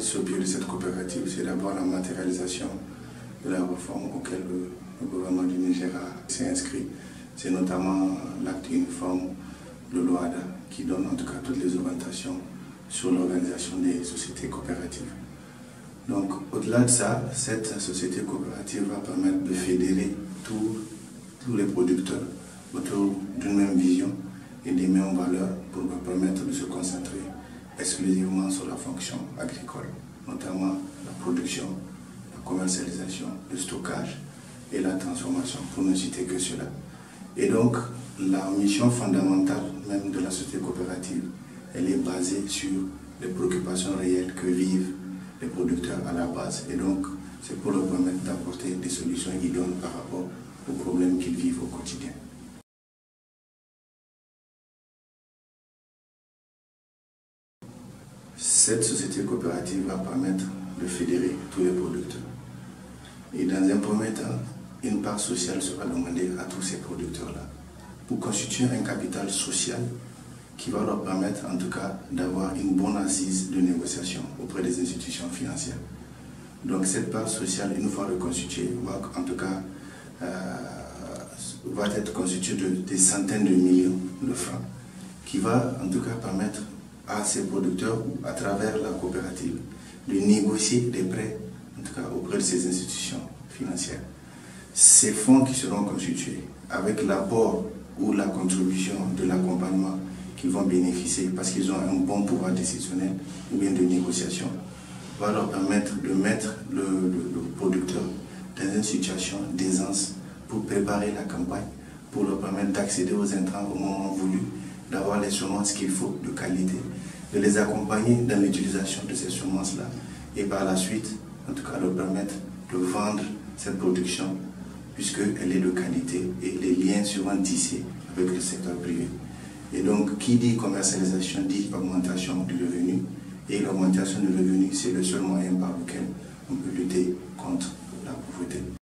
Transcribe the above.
sur pied de cette coopérative, c'est d'abord la matérialisation de la réforme auquel le gouvernement du Niger s'est inscrit. C'est notamment l'acte uniforme de l'OHADA qui donne en tout cas toutes les orientations sur l'organisation des sociétés coopératives. Donc au-delà de ça, cette société coopérative va permettre de fédérer tous les producteurs autour d'une même vision et des mêmes valeurs pour leur permettre de se concentrer exclusivement sur la fonction agricole, notamment la production, la commercialisation, le stockage et la transformation, pour ne citer que cela. Et donc, la mission fondamentale même de la société coopérative, elle est basée sur les préoccupations réelles que vivent les producteurs à la base. Et donc, c'est pour leur permettre d'apporter des solutions idônes par rapport aux problèmes qu'ils vivent au quotidien. Cette société coopérative va permettre de fédérer tous les producteurs. Et dans un premier temps, une part sociale sera demandée à tous ces producteurs-là pour constituer un capital social qui va leur permettre en tout cas d'avoir une bonne assise de négociation auprès des institutions financières. Donc cette part sociale, une fois reconstituée, va en tout cas va être constituée de des centaines de millions de francs qui va en tout cas permettre à ces producteurs, à travers la coopérative, de négocier des prêts, en tout cas auprès de ces institutions financières. Ces fonds qui seront constitués avec l'apport ou la contribution de l'accompagnement qui vont bénéficier parce qu'ils ont un bon pouvoir décisionnel ou bien de négociation, va leur permettre de mettre le producteur dans une situation d'aisance pour préparer la campagne, pour leur permettre d'accéder aux intrants au moment voulu, d'avoir les semences qu'il faut de qualité, de les accompagner dans l'utilisation de ces semences-là et par la suite, en tout cas, leur permettre de vendre cette production puisqu'elle est de qualité et les liens seront tissés avec le secteur privé. Et donc, qui dit commercialisation dit augmentation du revenu et l'augmentation du revenu, c'est le seul moyen par lequel on peut lutter contre la pauvreté.